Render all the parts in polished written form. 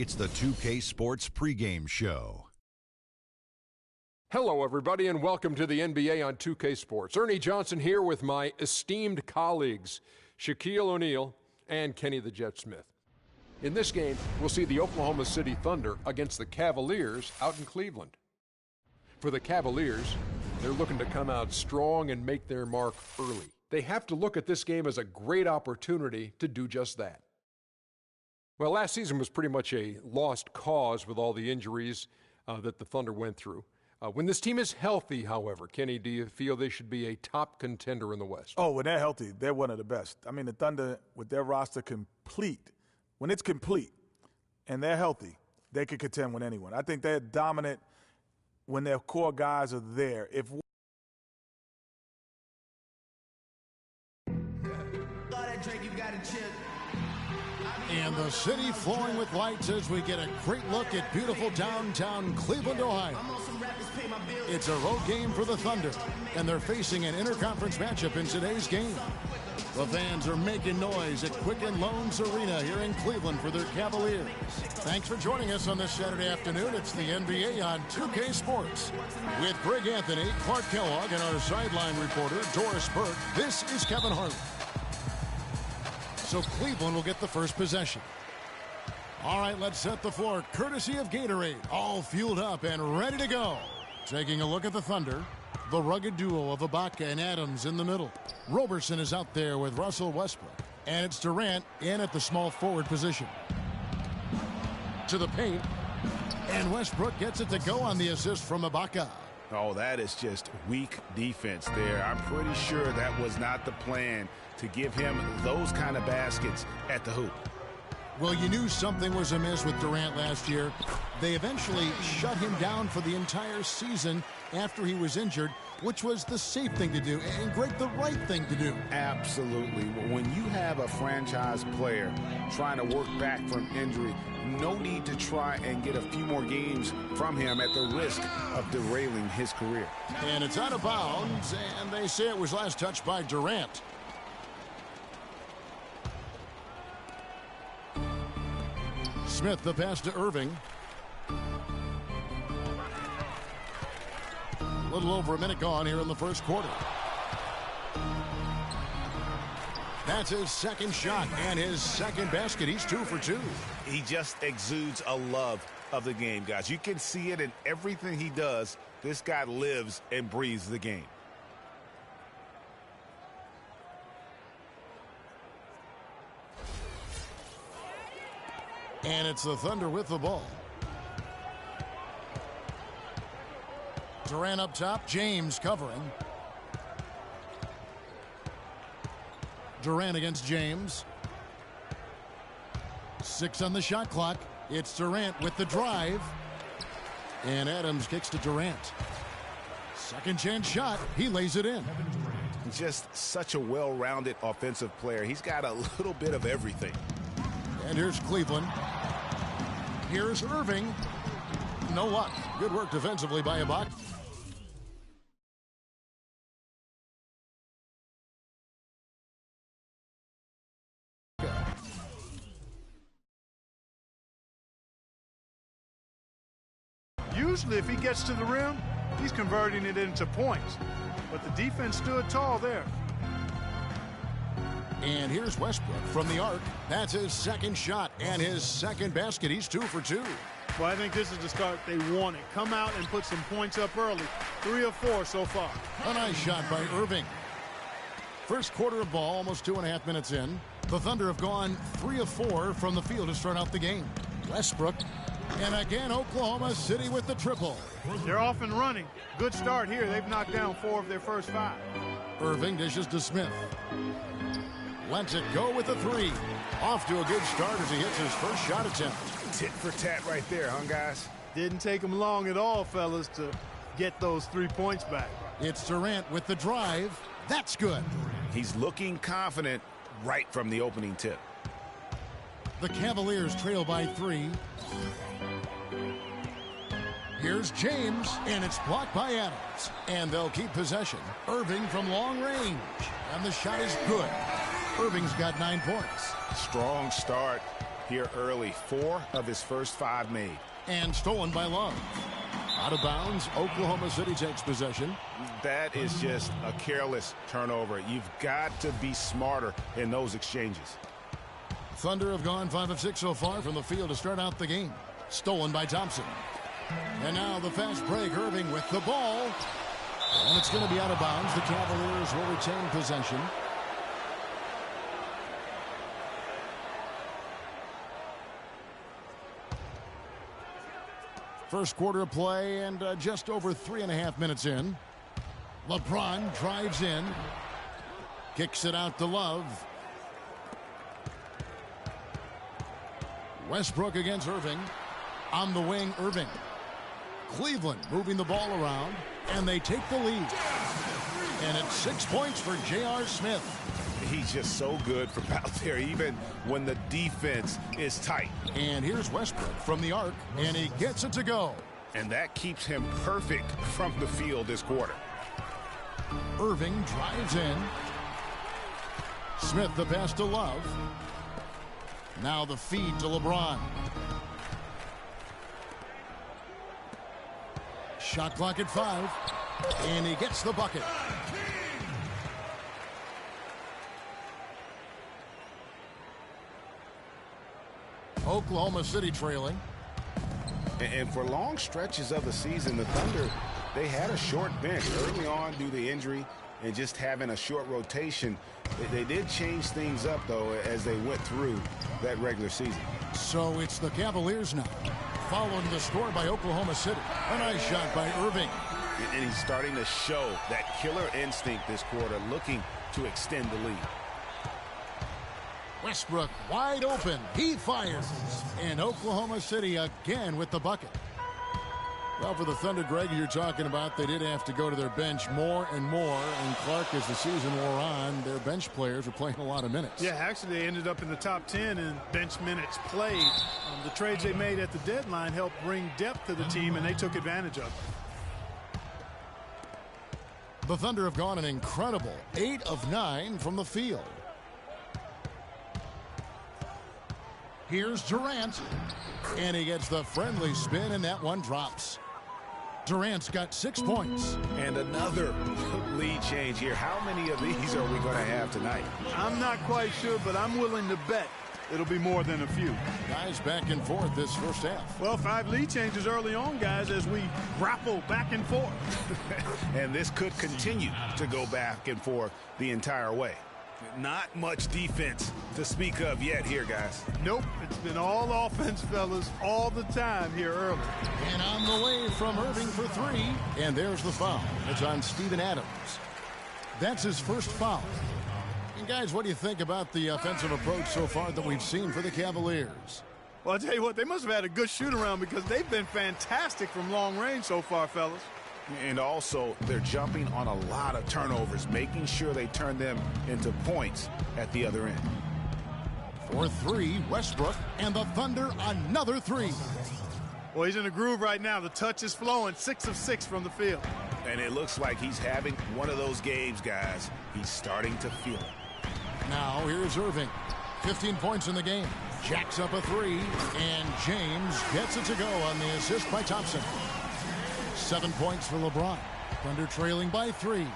It's the 2K Sports pregame show. Hello, everybody, and welcome to the NBA on 2K Sports. Ernie Johnson here with my esteemed colleagues, Shaquille O'Neal and Kenny the Jet Smith. In this game, we'll see the Oklahoma City Thunder against the Cavaliers out in Cleveland. For the Cavaliers, they're looking to come out strong and make their mark early. They have to look at this game as a great opportunity to do just that. Well, last season was pretty much a lost cause with all the injuries that the Thunder went through. When this team is healthy, however, Kenny, do you feel they should be a top contender in the West? Oh, when they're healthy, they're one of the best. I mean, the Thunder, with their roster complete, when it's complete and they're healthy, they can contend with anyone. I think they're dominant when their core guys are there. And the city flowing with lights as we get a great look at beautiful downtown Cleveland, Ohio. It's a road game for the Thunder, and they're facing an interconference matchup in today's game. The fans are making noise at Quicken Loans Arena here in Cleveland for their Cavaliers. Thanks for joining us on this Saturday afternoon. It's the NBA on 2K Sports. With Greg Anthony, Clark Kellogg, and our sideline reporter, Doris Burke, this is Kevin Harlan. So Cleveland will get the first possession. All right, let's set the floor. Courtesy of Gatorade. All fueled up and ready to go. Taking a look at the Thunder. The rugged duo of Ibaka and Adams in the middle. Roberson is out there with Russell Westbrook. And it's Durant in at the small forward position. To the paint. And Westbrook gets it to go on the assist from Ibaka. Oh, that is just weak defense there. I'm pretty sure that was not the plan to give him those kind of baskets at the hoop. Well, you knew something was amiss with Durant last year. They eventually shut him down for the entire season after he was injured, which was the safe thing to do and, Greg, the right thing to do. Absolutely. When you have a franchise player trying to work back from injury, no need to try and get a few more games from him at the risk of derailing his career. And it's out of bounds, and they say it was last touched by Durant. Smith, the pass to Irving. A little over a minute gone here in the first quarter. That's his second shot and his second basket. He's 2 for 2. He just exudes a love of the game, guys. You can see it in everything he does. This guy lives and breathes the game. And it's the Thunder with the ball. Durant up top, James covering. Durant against James. 6 on the shot clock. It's Durant with the drive. And Adams kicks to Durant. Second chance shot. He lays it in. Just such a well-rounded offensive player. He's got a little bit of everything. And here's Cleveland. Here's Irving. No luck. Good work defensively by Ibaka. Usually if he gets to the rim, he's converting it into points. But the defense stood tall there. And here's Westbrook from the arc. That's his second shot and his second basket. He's 2 for 2. Well, I think this is the start they wanted. Come out and put some points up early. 3 of 4 so far. A nice shot by Irving. First quarter of ball, almost 2.5 minutes in. The Thunder have gone 3 of 4 from the field to start out the game. Westbrook. And again, Oklahoma City with the triple. They're off and running. Good start here. They've knocked down 4 of their first 5. Irving dishes to Smith. Lets it go with the 3. Off to a good start as he hits his first shot attempt. Tit for tat right there, huh, guys? Didn't take him long at all, fellas, to get those 3 points back. It's Durant with the drive. That's good. He's looking confident right from the opening tip. The Cavaliers trail by 3. Here's James, and it's blocked by Adams. And they'll keep possession. Irving from long range. And the shot is good. Irving's got 9 points. Strong start. here early. 4 of his first 5 made. And stolen by Love. Out of bounds, Oklahoma City takes possession. That is just a careless turnover. You've got to be smarter in those exchanges. Thunder have gone 5 of 6 so far from the field to start out the game. Stolen by Thompson. And now the fast break, Irving with the ball. And it's going to be out of bounds. The Cavaliers will retain possession. First quarter of play and just over 3.5 minutes in. LeBron drives in. Kicks it out to Love. Westbrook against Irving. On the wing, Irving. Cleveland moving the ball around. And they take the lead. And it's 6 points for J.R. Smith. He's just so good from out there, even when the defense is tight. And here's Westbrook from the arc, and he gets it to go. And that keeps him perfect from the field this quarter. Irving drives in. Smith the pass to Love. Now the feed to LeBron. Shot clock at 5. And he gets the bucket. Oklahoma City trailing. And for long stretches of the season, the Thunder, they had a short bench early on due to injury and just having a short rotation. They did change things up, though, as they went through that regular season. So it's the Cavaliers now, following the score by Oklahoma City. A nice shot by Irving. And he's starting to show that killer instinct this quarter, looking to extend the lead. Westbrook wide open. He fires. And Oklahoma City again with the bucket. Well, for the Thunder, Greg, you're talking about, they did have to go to their bench more and more. And Clark, as the season wore on, their bench players were playing a lot of minutes. Yeah, actually, they ended up in the top 10 in bench minutes played. The trades they made at the deadline helped bring depth to the team, and they took advantage of it. The Thunder have gone an incredible 8 of 9 from the field. Here's Durant, and he gets the friendly spin, and that one drops. Durant's got 6 points. And another lead change here. How many of these are we going to have tonight? I'm not quite sure, but I'm willing to bet it'll be more than a few. Guys back and forth this first half. Well, 5 lead changes early on, guys, as we grapple back and forth. And this could continue to go back and forth the entire way. Not much defense to speak of yet here, guys. Nope, it's been all offense, fellas, all the time here early. And on the way from Irving for 3. And there's the foul. It's on Steven Adams. That's his first foul. And guys, what do you think about the offensive approach so far that we've seen for the Cavaliers? Well, I'll tell you what, they must have had a good shoot-around because they've been fantastic from long range so far, fellas. And also, they're jumping on a lot of turnovers, making sure they turn them into points at the other end. For 3, Westbrook, and the Thunder another 3. Well, he's in a groove right now. The touch is flowing, 6 of 6 from the field. And it looks like he's having one of those games, guys. He's starting to feel it. Now, here's Irving. 15 points in the game. Jacks up a 3, and James gets it to go on the assist by Thompson. 7 points for LeBron. Thunder trailing by 3.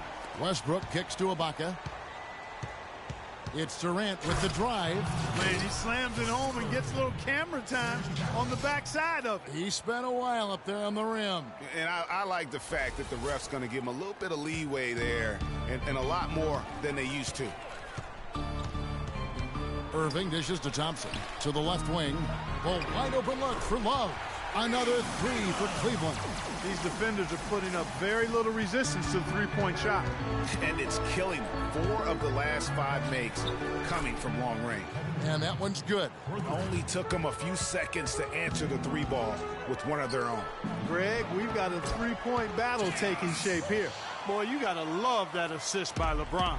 Westbrook kicks to Ibaka. It's Durant with the drive. Man, he slams it home and gets a little camera time on the backside of it. He spent a while up there on the rim. And I like the fact that the ref's going to give him a little bit of leeway there and a lot more than they used to. Irving dishes to Thompson. To the left wing. Well, wide open look for Love. Another 3 for Cleveland. These defenders are putting up very little resistance to the three-point shot. And it's killing them. 4 of the last 5 makes coming from long range. And that one's good. Only took them a few seconds to answer the 3 ball with one of their own. Greg, we've got a three-point battle taking shape here. Boy, you got to love that assist by LeBron.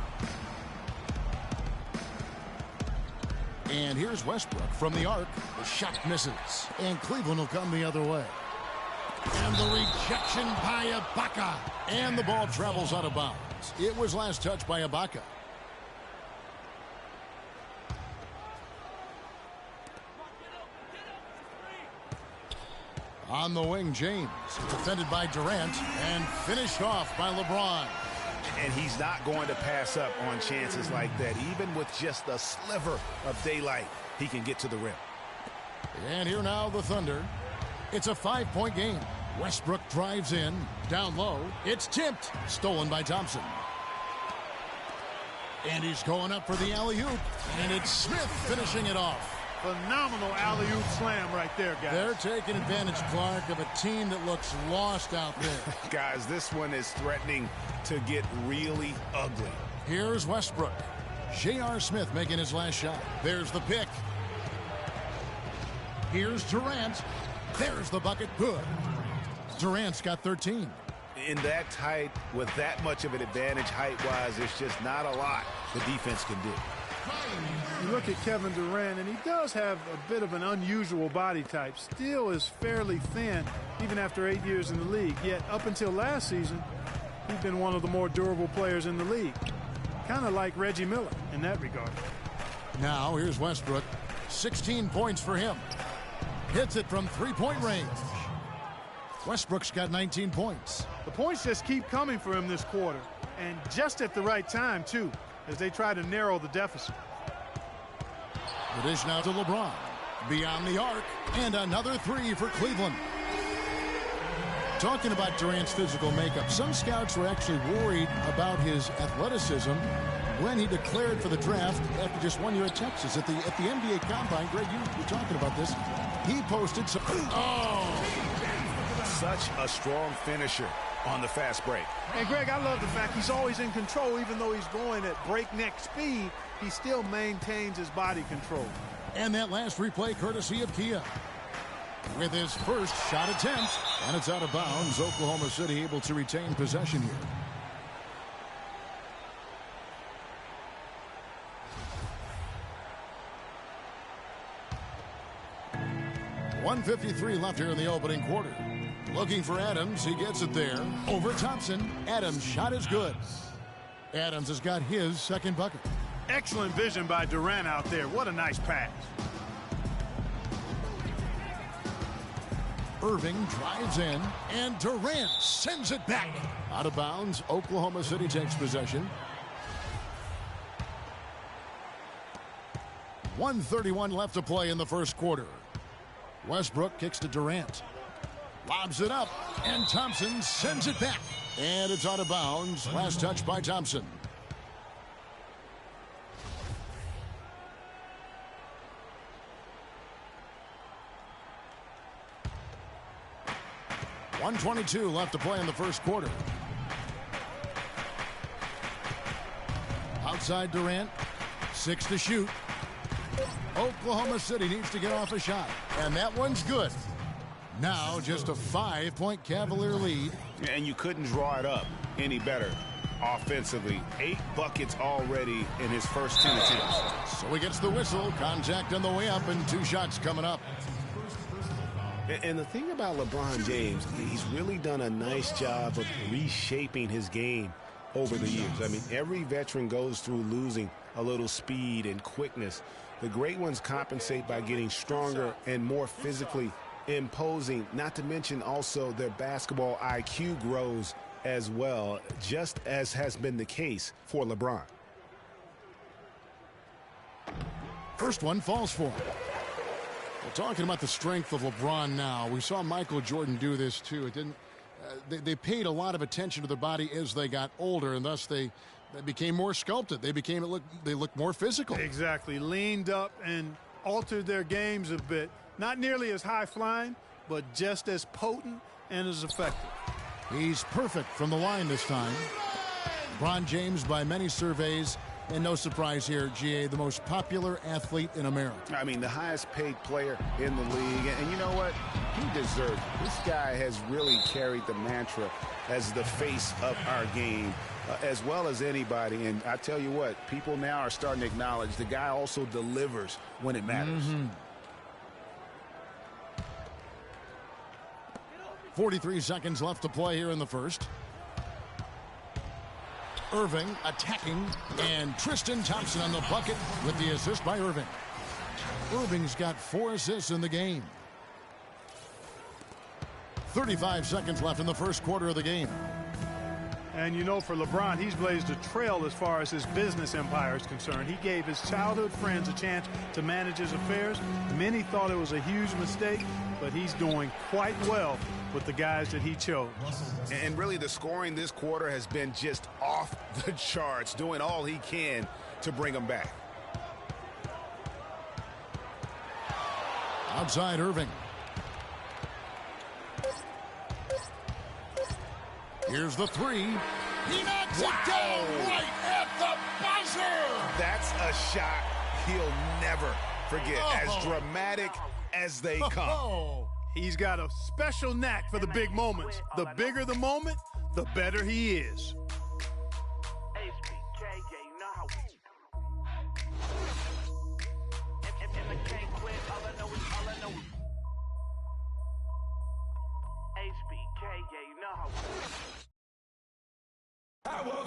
And here's Westbrook from the arc. The shot misses. And Cleveland will come the other way. And the rejection by Ibaka. And the ball travels out of bounds. It was last touched by On the wing, James. Defended by Durant and finished off by LeBron. And he's not going to pass up on chances like that. Even with just a sliver of daylight, he can get to the rim. And here now the Thunder. It's a 5-point game. Westbrook drives in. Down low. It's tipped. Stolen by Thompson. And he's going up for the alley-oop. And it's Smith finishing it off. Phenomenal alley-oop slam right there, guys. They're taking advantage, Clark, of a team that looks lost out there. Guys, this one is threatening to get really ugly. Here's Westbrook. J.R. Smith making his last shot. There's the pick. Here's Durant. There's the bucket. Good. Durant's got 13. In that tight, with that much of an advantage height-wise, there's just not a lot the defense can do. You look at Kevin Durant, and he does have a bit of an unusual body type. Still is fairly thin, even after 8 years in the league. Yet, up until last season, he's been one of the more durable players in the league. Kind of like Reggie Miller in that regard. Now, here's Westbrook. 16 points for him. Hits it from three-point range. Westbrook's got 19 points. The points just keep coming for him this quarter, and just at the right time, too, as they try to narrow the deficit. The dish now to LeBron. Beyond the arc, and another three for Cleveland. Talking about Durant's physical makeup, some scouts were actually worried about his athleticism when he declared for the draft after just 1 year at Texas. At the NBA Combine, Greg, you were talking about this. He posted some... Such a strong finisher on the fast break. And, Greg, I love the fact he's always in control. Even though he's going at breakneck speed, he still maintains his body control. And that last replay courtesy of Kia. With his first shot attempt, and it's out of bounds. Oklahoma City able to retain possession here. .153 left here in the opening quarter. Looking for Adams. He gets it there. Over Thompson. Adams' shot is good. Adams has got his second bucket. Excellent vision by Durant out there. What a nice pass. Irving drives in, and Durant sends it back. Out of bounds. Oklahoma City takes possession. 1:31 left to play in the first quarter. Westbrook kicks to Durant. Lobs it up, and Thompson sends it back. And it's out of bounds. Last touch by Thompson. .122 left to play in the first quarter. Outside Durant. 6 to shoot. Oklahoma City needs to get off a shot. And that one's good. Now just a 5-point Cavalier lead. And you couldn't draw it up any better offensively. 8 buckets already in his first 10 attempts. So he gets the whistle. Contact on the way up, and 2 shots coming up. And the thing about LeBron James, he's really done a nice job of reshaping his game over the years. I mean, every veteran goes through losing a little speed and quickness. The great ones compensate by getting stronger and more physically imposing, not to mention also their basketball IQ grows as well, just as has been the case for LeBron. First one falls for him. Well, talking about the strength of LeBron now, we saw Michael Jordan do this too. It didn't. They paid a lot of attention to their body as they got older, and thus they became more sculpted. They looked more physical. Exactly. Leaned up and altered their games a bit. Not nearly as high flying, but just as potent and as effective. He's perfect from the line this time. LeBron James, by many surveys, and no surprise here, GA, the most popular athlete in America. I mean, the highest paid player in the league. And you know what? He deserves it. This guy has really carried the mantra as the face of our game, as well as anybody. And I tell you what, people now are starting to acknowledge the guy also delivers when it matters. 43 seconds left to play here in the first. Irving attacking, and Tristan Thompson on the bucket with the assist by Irving. Irving's got 4 assists in the game. 35 seconds left in the first quarter of the game. And you know, for LeBron, he's blazed a trail as far as his business empire is concerned. He gave his childhood friends a chance to manage his affairs. Many thought it was a huge mistake, but he's doing quite well with the guys that he chose. And really, the scoring this quarter has been just off the charts, doing all he can to bring them back. Outside Irving. Here's the three. He knocks it down right at the buzzer. That's a shot he'll never forget, as dramatic as they come. He's got a special knack for the big moments. The bigger the moment, the better he is.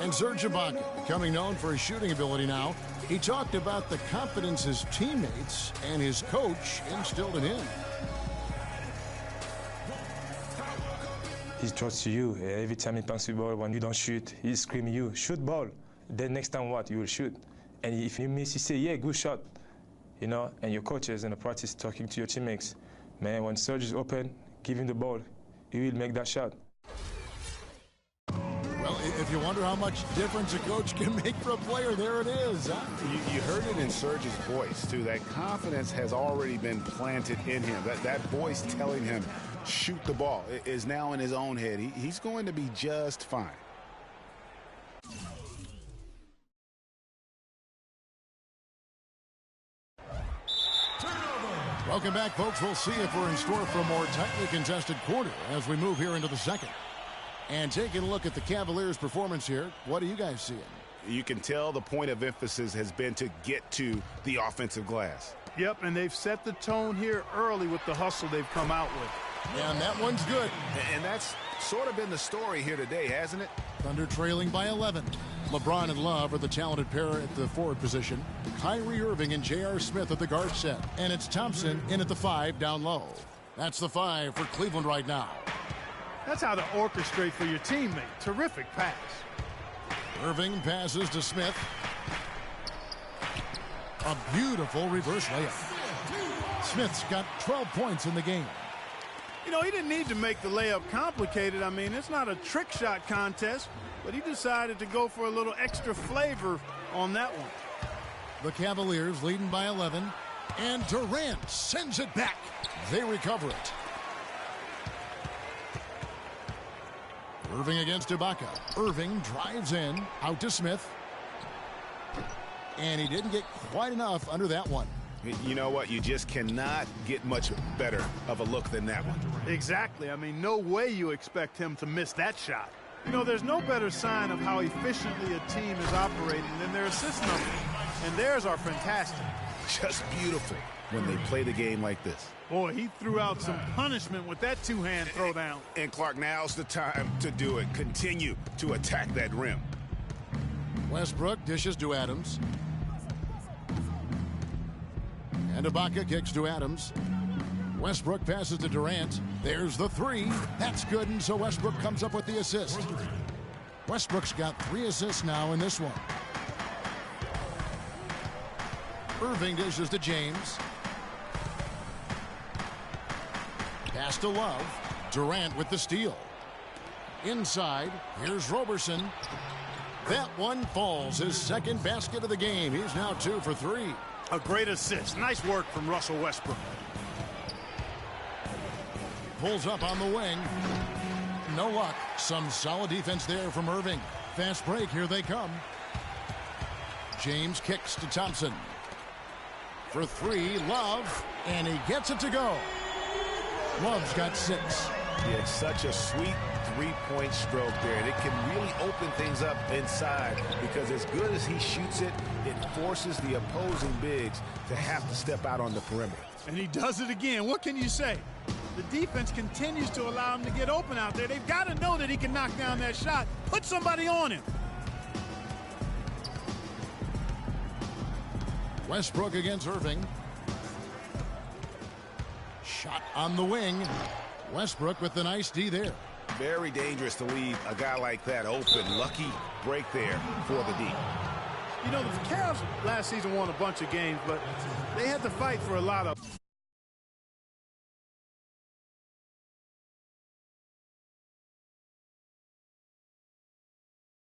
And Serge Ibaka, becoming known for his shooting ability now, he talked about the confidence his teammates and his coach instilled in him. He trusts you. Every time he punts the ball, when you don't shoot, he screams you, shoot ball. Then next time what? You will shoot. And if you miss, you say, yeah, good shot. You know, and your coaches in the practice talking to your teammates. Man, when Serge is open, give him the ball. He will make that shot. Well, if you wonder how much difference a coach can make for a player, there it is. Huh? You heard it in Serge's voice, too. That confidence has already been planted in him. That voice telling him, shoot the ball, is now in his own head. He's going to be just fine. Welcome back, folks. We'll see if we're in store for a more tightly contested quarter as we move here into the second. And taking a look at the Cavaliers' performance here, what are you guys seeing? You can tell the point of emphasis has been to get to the offensive glass. Yep, and they've set the tone here early with the hustle they've come out with. And that one's good. And that's sort of been the story here today, hasn't it? Thunder trailing by 11. LeBron and Love are the talented pair at the forward position. Kyrie Irving and J.R. Smith at the guard set. And it's Thompson in at the 5 down low. That's the 5 for Cleveland right now. That's how to orchestrate for your teammate. Terrific pass. Irving passes to Smith. A beautiful reverse layup. Smith's got 12 points in the game. You know, he didn't need to make the layup complicated. I mean, it's not a trick shot contest, but he decided to go for a little extra flavor on that one. The Cavaliers leading by 11, and Durant sends it back. They recover it. Irving against Ibaka. Irving drives in, out to Smith. And he didn't get quite enough under that one. You know what? You just cannot get much better of a look than that one. Exactly. I mean, no way you expect him to miss that shot. You know, there's no better sign of how efficiently a team is operating than their assist numbers. And theirs are fantastic. Just beautiful when they play the game like this. Boy, he threw out some punishment with that two-hand throwdown. And Clark, now's the time to do it. Continue to attack that rim. Westbrook dishes to Adams. And Ibaka kicks to Adams. Westbrook passes to Durant. There's the 3. That's good, and so Westbrook comes up with the assist. Westbrook's got 3 assists now in this one. Irving dishes to James. Pass to Love. Durant with the steal. Inside, here's Roberson. That one falls. His second basket of the game. He's now 2 for 3. A great assist. Nice work from Russell Westbrook. Pulls up on the wing. No luck. Some solid defense there from Irving. Fast break. Here they come. James kicks to Thompson. For 3, Love. And he gets it to go. Love's got 6. He had such a sweet three-point stroke there, and it can really open things up inside because as good as he shoots it, it forces the opposing bigs to have to step out on the perimeter. And he does it again. What can you say? The defense continues to allow him to get open out there. They've got to know that he can knock down that shot. Put somebody on him. Westbrook against Irving. Shot on the wing. Westbrook with the nice D there. Very dangerous to leave a guy like that open. Lucky break there for the D. You know, the Cavs last season won a bunch of games, but they had to fight for a lot of